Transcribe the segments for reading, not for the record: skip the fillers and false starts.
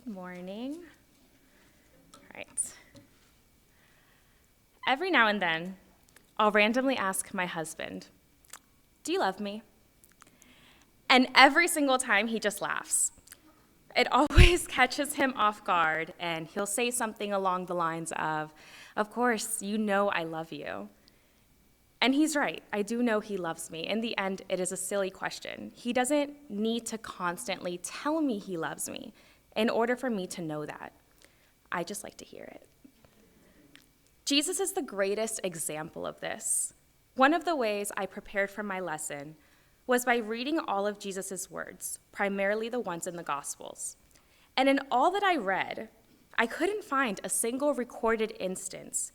Good morning. All right. Every now and then, I'll randomly ask my husband, "Do you love me?" And every single time he just laughs. It always catches him off guard, and he'll say something along the lines of course, you know I love you. And he's right. I do know he loves me. In the end, it is a silly question. He doesn't need to constantly tell me he loves me in order for me to know that. I just like to hear it. Jesus is the greatest example of this. One of the ways I prepared for my lesson was by reading all of Jesus' words, primarily the ones in the Gospels. And in all that I read, I couldn't find a single recorded instance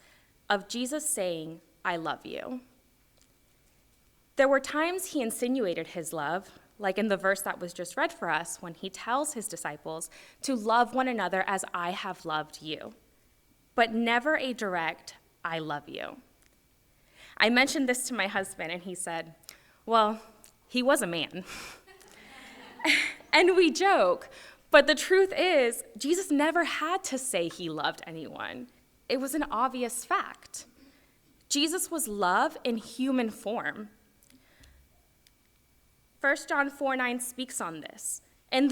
of Jesus saying, "I love you." There were times he insinuated his love, like in the verse that was just read for us, when he tells his disciples to love one another as I have loved you, but never a direct, "I love you." I mentioned this to my husband, and he said, well, he was a man. And we joke, but the truth is, Jesus never had to say he loved anyone. It was an obvious fact. Jesus was love in human form. 1 John 4:9 speaks on this. In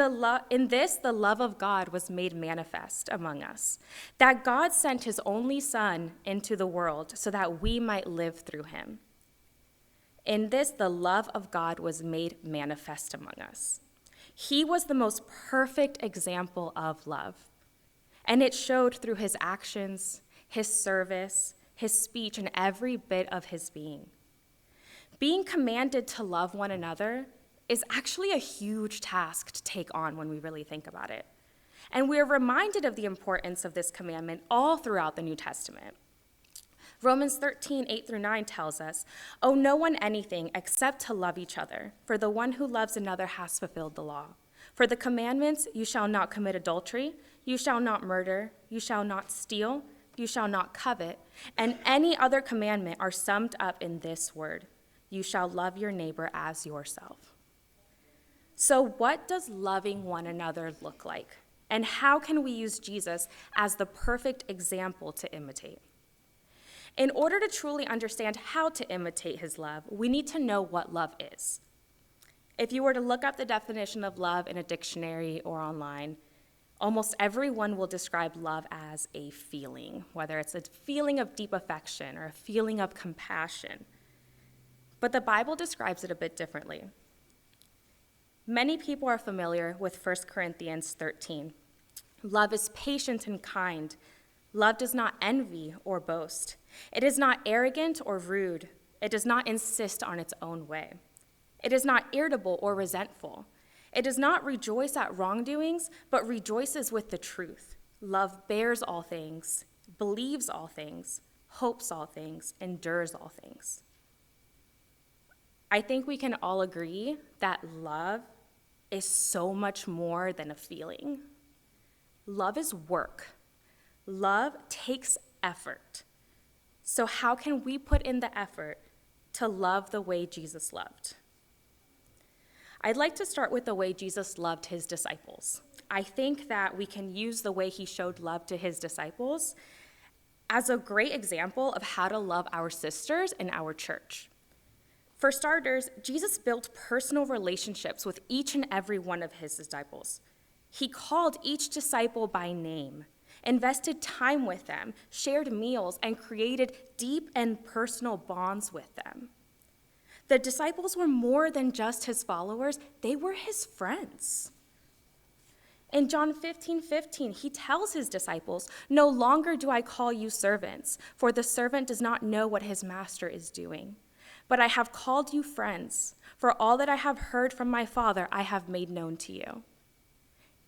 this, the love of God was made manifest among us, that God sent his only Son into the world so that we might live through him. In this, the love of God was made manifest among us. He was the most perfect example of love, and it showed through his actions, his service, his speech, and every bit of his being. Being commanded to love one another is actually a huge task to take on when we really think about it. And we're reminded of the importance of this commandment all throughout the New Testament. Romans 13:8-9 tells us, "Owe no one anything except to love each other, for the one who loves another has fulfilled the law. For the commandments, you shall not commit adultery, you shall not murder, you shall not steal, you shall not covet, and any other commandment are summed up in this word, you shall love your neighbor as yourself." So what does loving one another look like? And how can we use Jesus as the perfect example to imitate? In order to truly understand how to imitate his love, we need to know what love is. If you were to look up the definition of love in a dictionary or online, almost everyone will describe love as a feeling, whether it's a feeling of deep affection or a feeling of compassion. But the Bible describes it a bit differently. Many people are familiar with 1 Corinthians 13. Love is patient and kind. Love does not envy or boast. It is not arrogant or rude. It does not insist on its own way. It is not irritable or resentful. It does not rejoice at wrongdoings, but rejoices with the truth. Love bears all things, believes all things, hopes all things, endures all things. I think we can all agree that love is so much more than a feeling. Love is work. Love takes effort. So how can we put in the effort to love the way Jesus loved? I'd like to start with the way Jesus loved his disciples. I think that we can use the way he showed love to his disciples as a great example of how to love our sisters in our church. For starters, Jesus built personal relationships with each and every one of his disciples. He called each disciple by name, invested time with them, shared meals, and created deep and personal bonds with them. The disciples were more than just his followers, they were his friends. In John 15:15, he tells his disciples, "No longer do I call you servants, for the servant does not know what his master is doing. But I have called you friends, for all that I have heard from my Father I have made known to you."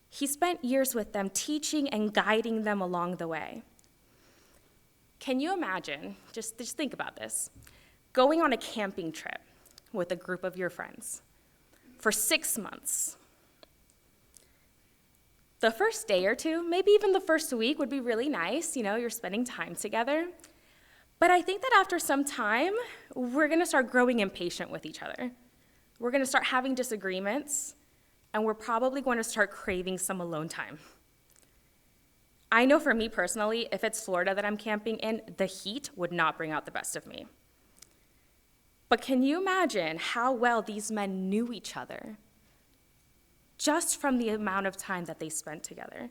He spent years with them, teaching and guiding them along the way. Can you imagine, just think about this, going on a camping trip with a group of your friends for 6 months? The first day or two, maybe even the first week, would be really nice. You're spending time together. But I think that after some time, we're going to start growing impatient with each other. We're going to start having disagreements, and we're probably going to start craving some alone time. I know for me personally, if it's Florida that I'm camping in, the heat would not bring out the best of me. But can you imagine how well these men knew each other just from the amount of time that they spent together?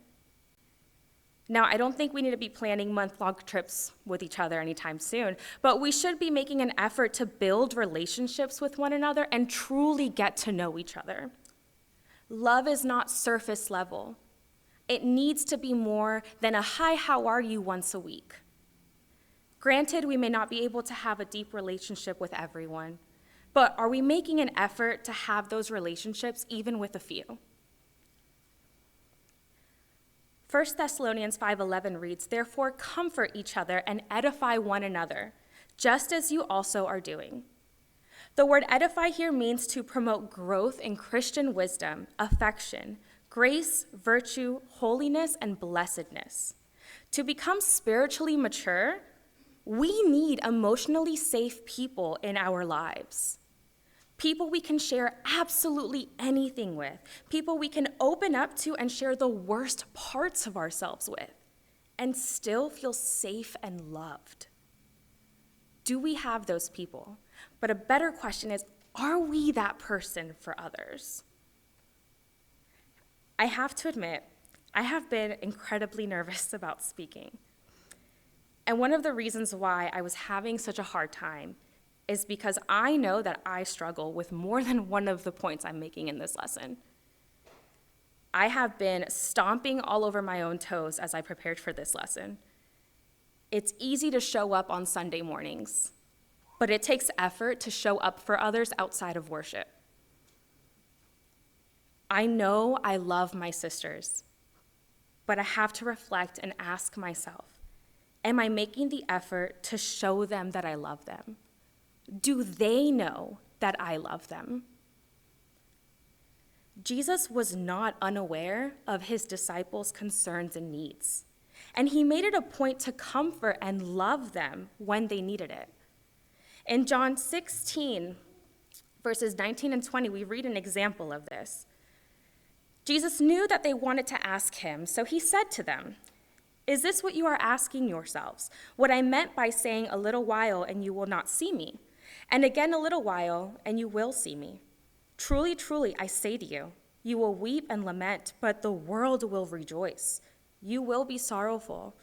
Now, I don't think we need to be planning month-long trips with each other anytime soon, but we should be making an effort to build relationships with one another and truly get to know each other. Love is not surface level. It needs to be more than a hi, how are you once a week. Granted, we may not be able to have a deep relationship with everyone, but are we making an effort to have those relationships even with a few? 1 Thessalonians 5:11 reads, "Therefore comfort each other and edify one another, just as you also are doing." The word edify here means to promote growth in Christian wisdom, affection, grace, virtue, holiness, and blessedness. To become spiritually mature, we need emotionally safe people in our lives. People we can share absolutely anything with. People we can open up to and share the worst parts of ourselves with, and still feel safe and loved. Do we have those people? But a better question is, are we that person for others? I have to admit, I have been incredibly nervous about speaking. And one of the reasons why I was having such a hard time is because I know that I struggle with more than one of the points I'm making in this lesson. I have been stomping all over my own toes as I prepared for this lesson. It's easy to show up on Sunday mornings, but it takes effort to show up for others outside of worship. I know I love my sisters, but I have to reflect and ask myself, am I making the effort to show them that I love them? Do they know that I love them? Jesus was not unaware of his disciples' concerns and needs, and he made it a point to comfort and love them when they needed it. In John 16, verses 19 and 20, we read an example of this. Jesus knew that they wanted to ask him, so he said to them, "Is this what you are asking yourselves? What I meant by saying a little while and you will not see me, and again a little while and you will see me? Truly, truly, I say to you, you will weep and lament, but the world will rejoice. You will be sorrowful,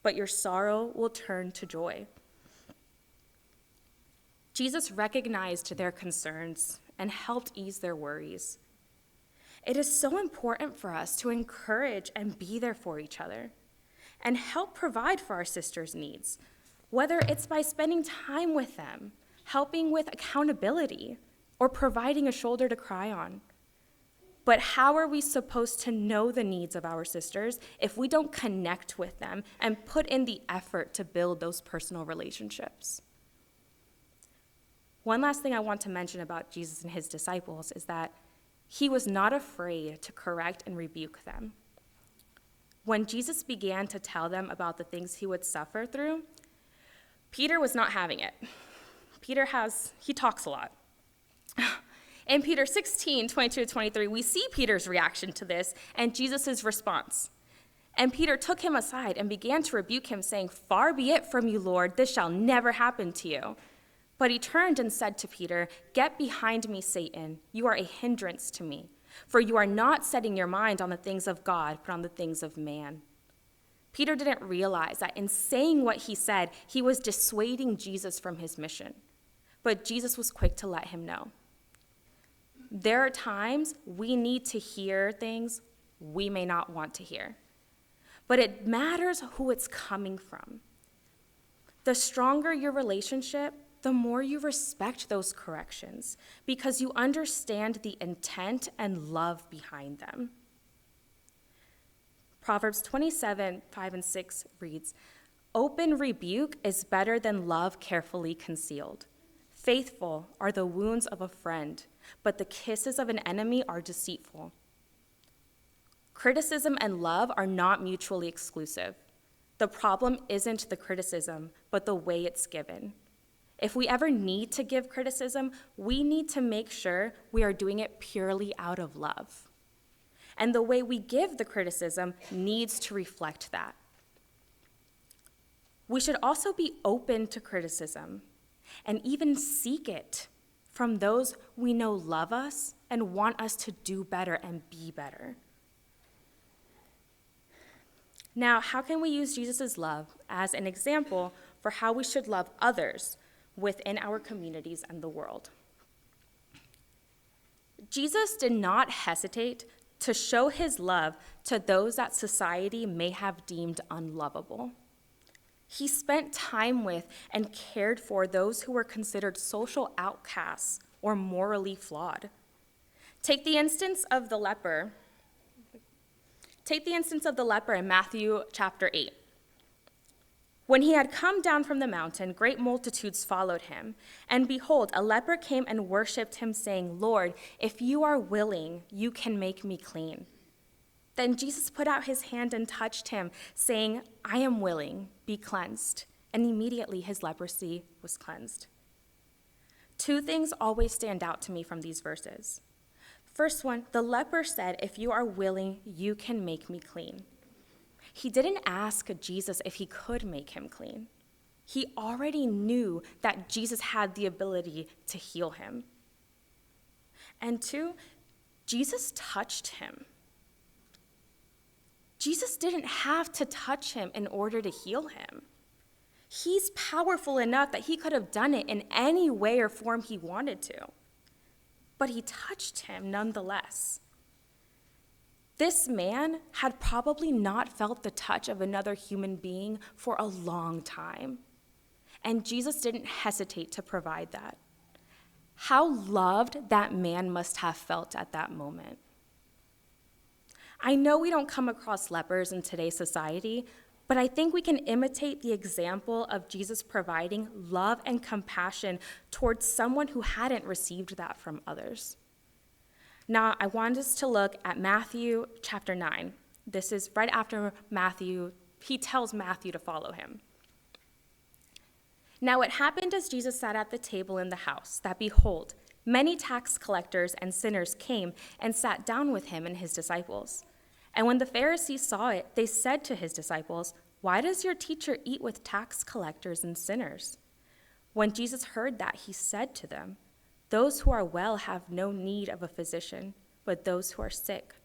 but your sorrow will turn to joy." Jesus recognized their concerns and helped ease their worries. It is so important for us to encourage and be there for each other and help provide for our sisters' needs, whether it's by spending time with them, helping with accountability, or providing a shoulder to cry on. But how are we supposed to know the needs of our sisters if we don't connect with them and put in the effort to build those personal relationships? One last thing I want to mention about Jesus and his disciples is that he was not afraid to correct and rebuke them. When Jesus began to tell them about the things he would suffer through, Peter was not having it. He talks a lot. In Peter 16, 22-23, we see Peter's reaction to this and Jesus' response. And Peter took him aside and began to rebuke him, saying, "Far be it from you, Lord, this shall never happen to you." But he turned and said to Peter, "Get behind me, Satan. You are a hindrance to me, for you are not setting your mind on the things of God, but on the things of man." Peter didn't realize that in saying what he said, he was dissuading Jesus from his mission. But Jesus was quick to let him know. There are times we need to hear things we may not want to hear, but it matters who it's coming from. The stronger your relationship, the more you respect those corrections because you understand the intent and love behind them. Proverbs 27, 5 and 6 reads, "Open rebuke is better than love carefully concealed. Faithful are the wounds of a friend, but the kisses of an enemy are deceitful." Criticism and love are not mutually exclusive. The problem isn't the criticism, but the way it's given. If we ever need to give criticism, we need to make sure we are doing it purely out of love. And the way we give the criticism needs to reflect that. We should also be open to criticism and even seek it from those we know love us and want us to do better and be better. Now, how can we use Jesus' love as an example for how we should love others within our communities and the world? Jesus did not hesitate to show his love to those that society may have deemed unlovable. He spent time with and cared for those who were considered social outcasts or morally flawed. Take the instance of the leper. Take the instance of the leper in Matthew chapter 8. When he had come down from the mountain, great multitudes followed him. And behold, a leper came and worshipped him, saying, "Lord, if you are willing, you can make me clean." Then Jesus put out his hand and touched him, saying, "I am willing, be cleansed." And immediately his leprosy was cleansed. Two things always stand out to me from these verses. First one, the leper said, "If you are willing, you can make me clean." He didn't ask Jesus if he could make him clean. He already knew that Jesus had the ability to heal him. And two, Jesus touched him. Jesus didn't have to touch him in order to heal him. He's powerful enough that he could have done it in any way or form he wanted to. But he touched him nonetheless. This man had probably not felt the touch of another human being for a long time. And Jesus didn't hesitate to provide that. How loved that man must have felt at that moment. I know we don't come across lepers in today's society, but I think we can imitate the example of Jesus providing love and compassion towards someone who hadn't received that from others. Now, I want us to look at Matthew chapter 9. This is right after Matthew, he tells Matthew to follow him. Now it happened as Jesus sat at the table in the house, that behold, many tax collectors and sinners came and sat down with him and his disciples. And when the Pharisees saw it, they said to his disciples, "Why does your teacher eat with tax collectors and sinners?" When Jesus heard that, he said to them, "Those who are well have no need of a physician, but those who are sick.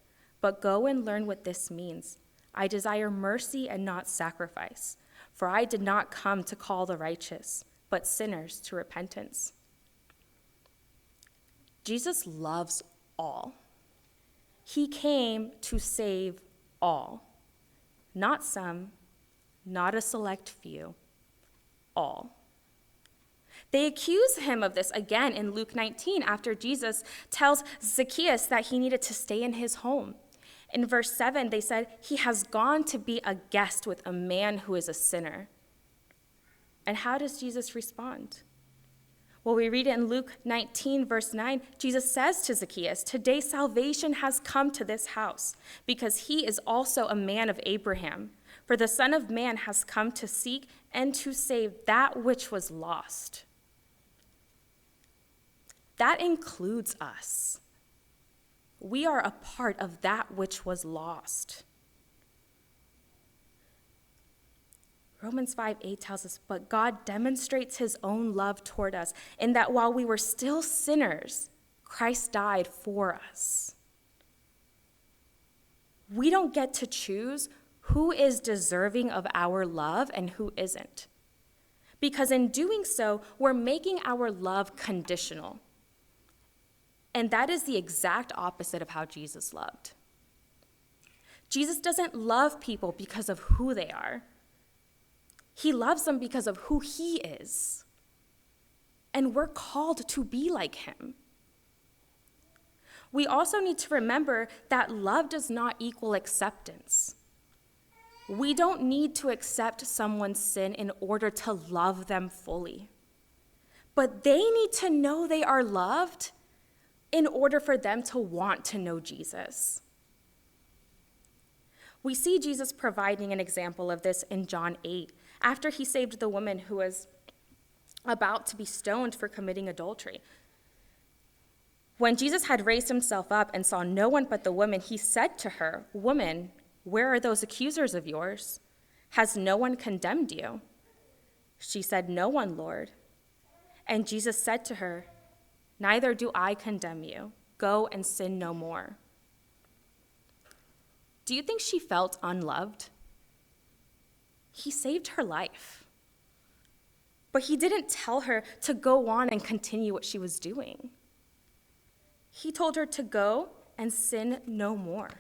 But go and learn what this means. I desire mercy and not sacrifice, for I did not come to call the righteous, but sinners to repentance." Jesus loves all. He came to save all. Not some, not a select few, all. They accuse him of this again in Luke 19 after Jesus tells Zacchaeus that he needed to stay in his home. In verse 7, they said, "He has gone to be a guest with a man who is a sinner." And how does Jesus respond? Well, we read it in Luke 19, verse 9. Jesus says to Zacchaeus, "Today salvation has come to this house, because he is also a man of Abraham. For the Son of Man has come to seek and to save that which was lost." That includes us. We are a part of that which was lost. Romans 5:8 tells us, "But God demonstrates his own love toward us, in that while we were still sinners, Christ died for us." We don't get to choose who is deserving of our love and who isn't. Because in doing so, we're making our love conditional. And that is the exact opposite of how Jesus loved. Jesus doesn't love people because of who they are. He loves them because of who he is. And we're called to be like him. We also need to remember that love does not equal acceptance. We don't need to accept someone's sin in order to love them fully. But they need to know they are loved in order for them to want to know Jesus. We see Jesus providing an example of this in John 8, after he saved the woman who was about to be stoned for committing adultery. When Jesus had raised himself up and saw no one but the woman, he said to her, "Woman, where are those accusers of yours? Has no one condemned you?" She said, "No one, Lord." And Jesus said to her, "Neither do I condemn you. Go and sin no more." Do you think she felt unloved? He saved her life. But he didn't tell her to go on and continue what she was doing. He told her to go and sin no more.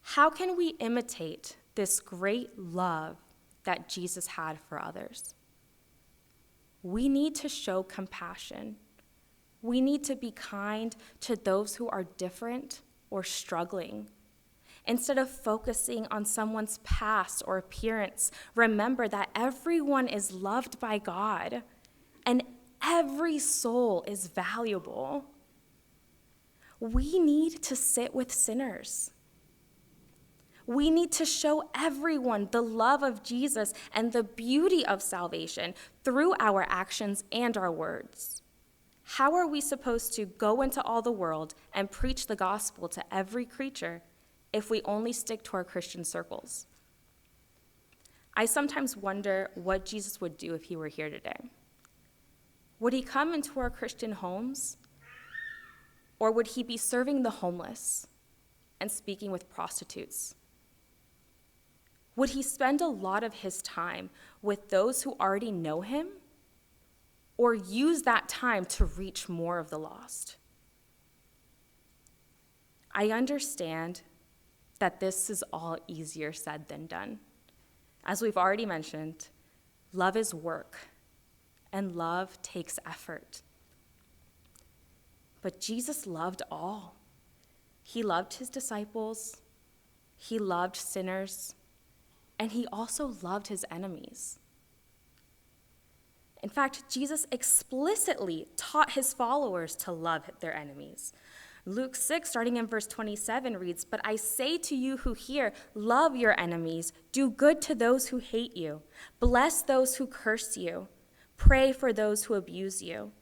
How can we imitate this great love that Jesus had for others? We need to show compassion. We need to be kind to those who are different or struggling. Instead of focusing on someone's past or appearance, remember that everyone is loved by God and every soul is valuable. We need to sit with sinners. We need to show everyone the love of Jesus and the beauty of salvation through our actions and our words. How are we supposed to go into all the world and preach the gospel to every creature if we only stick to our Christian circles? I sometimes wonder what Jesus would do if he were here today. Would he come into our Christian homes? Or would he be serving the homeless and speaking with prostitutes? Would he spend a lot of his time with those who already know him? Or use that time to reach more of the lost? I understand that this is all easier said than done. As we've already mentioned, love is work, and love takes effort. But Jesus loved all. He loved his disciples, he loved sinners, and he also loved his enemies. In fact, Jesus explicitly taught his followers to love their enemies. Luke 6, starting in verse 27, reads, "But I say to you who hear, love your enemies, do good to those who hate you, bless those who curse you, pray for those who abuse you.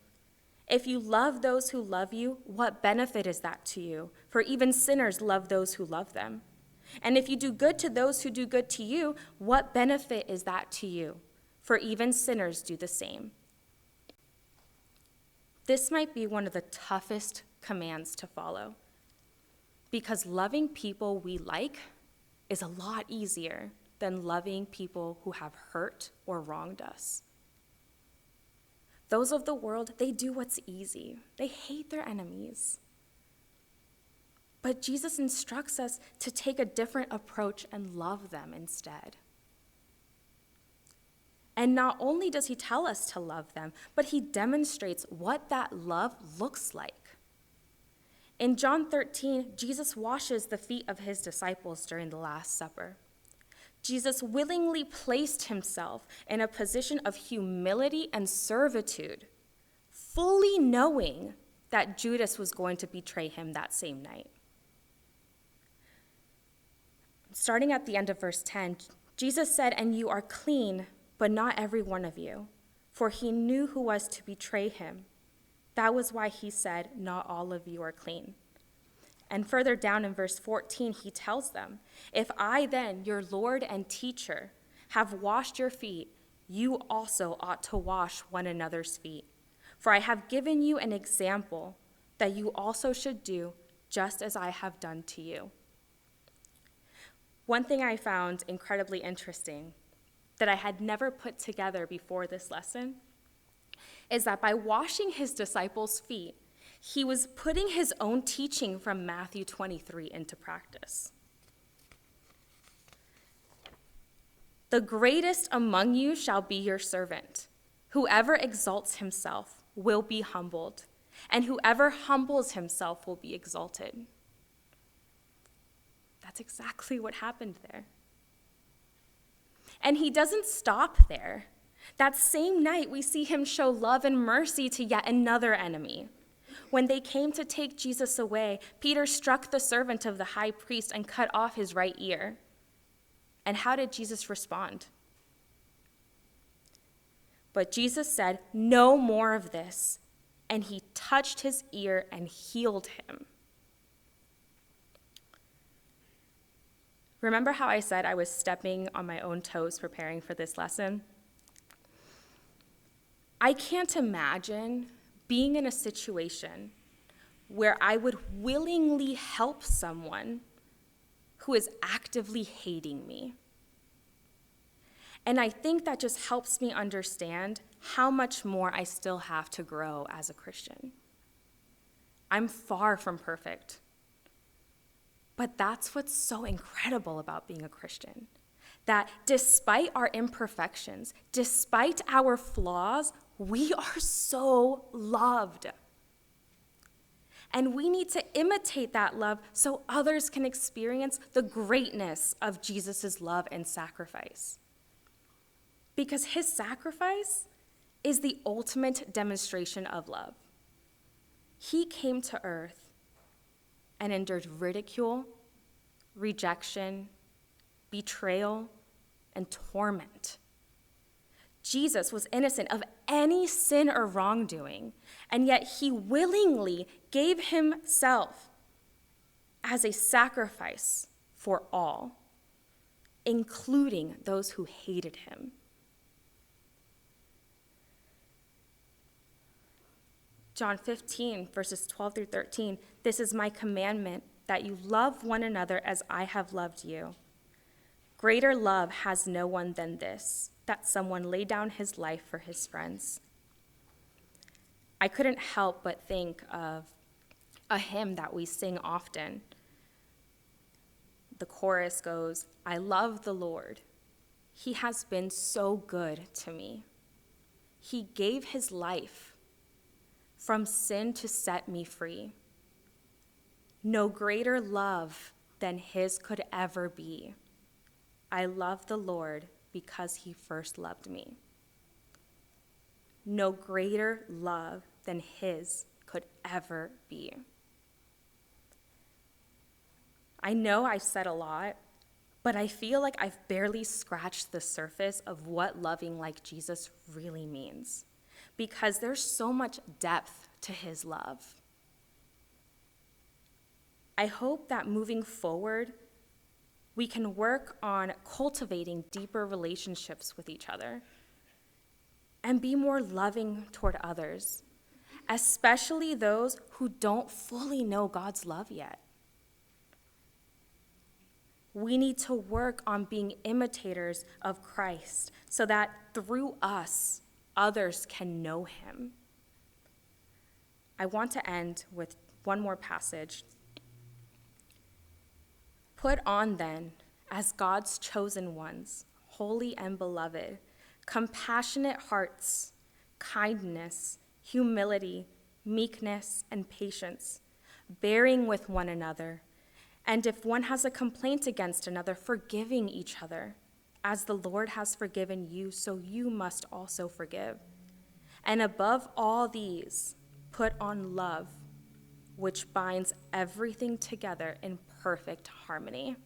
If you love those who love you, what benefit is that to you? For even sinners love those who love them. And if you do good to those who do good to you, what benefit is that to you? For even sinners do the same." This might be one of the toughest commands to follow, because loving people we like is a lot easier than loving people who have hurt or wronged us. Those of the world, they do what's easy. They hate their enemies. But Jesus instructs us to take a different approach and love them instead. And not only does he tell us to love them, but he demonstrates what that love looks like. In John 13, Jesus washes the feet of his disciples during the Last Supper. Jesus willingly placed himself in a position of humility and servitude, fully knowing that Judas was going to betray him that same night. Starting at the end of verse 10, Jesus said, "And you are clean, but not every one of you," for he knew who was to betray him. That was why he said, "Not all of you are clean." And further down in verse 14, he tells them, "If I then, your Lord and teacher, have washed your feet, you also ought to wash one another's feet. For I have given you an example that you also should do just as I have done to you." One thing I found incredibly interesting that I had never put together before this lesson is that by washing his disciples' feet, he was putting his own teaching from Matthew 23 into practice. "The greatest among you shall be your servant. Whoever exalts himself will be humbled, and whoever humbles himself will be exalted." That's exactly what happened there. And he doesn't stop there. That same night, we see him show love and mercy to yet another enemy. When they came to take Jesus away, Peter struck the servant of the high priest and cut off his right ear. And how did Jesus respond? But Jesus said, "No more of this." And he touched his ear and healed him. Remember how I said I was stepping on my own toes preparing for this lesson? I can't imagine being in a situation where I would willingly help someone who is actively hating me. And I think that just helps me understand how much more I still have to grow as a Christian. I'm far from perfect. But that's what's so incredible about being a Christian. That despite our imperfections, despite our flaws, we are so loved. And we need to imitate that love so others can experience the greatness of Jesus' love and sacrifice. Because his sacrifice is the ultimate demonstration of love. He came to earth and endured ridicule, rejection, betrayal, and torment. Jesus was innocent of any sin or wrongdoing, and yet he willingly gave himself as a sacrifice for all, including those who hated him. John 15, verses 12 through 13, "This is my commandment, that you love one another as I have loved you. Greater love has no one than this, that someone lay down his life for his friends." I couldn't help but think of a hymn that we sing often. The chorus goes, "I love the Lord. He has been so good to me. He gave his life from sin to set me free. No greater love than his could ever be. I love the Lord because he first loved me." No greater love than his could ever be. I know I've said a lot, but I feel like I've barely scratched the surface of what loving like Jesus really means, because there's so much depth to his love. I hope that moving forward, we can work on cultivating deeper relationships with each other and be more loving toward others, especially those who don't fully know God's love yet. We need to work on being imitators of Christ so that through us, others can know him. I want to end with one more passage. "Put on then, as God's chosen ones, holy and beloved, compassionate hearts, kindness, humility, meekness, and patience, bearing with one another, and if one has a complaint against another, forgiving each other. As the Lord has forgiven you, so you must also forgive. And above all these, put on love, which binds everything together in perfect harmony."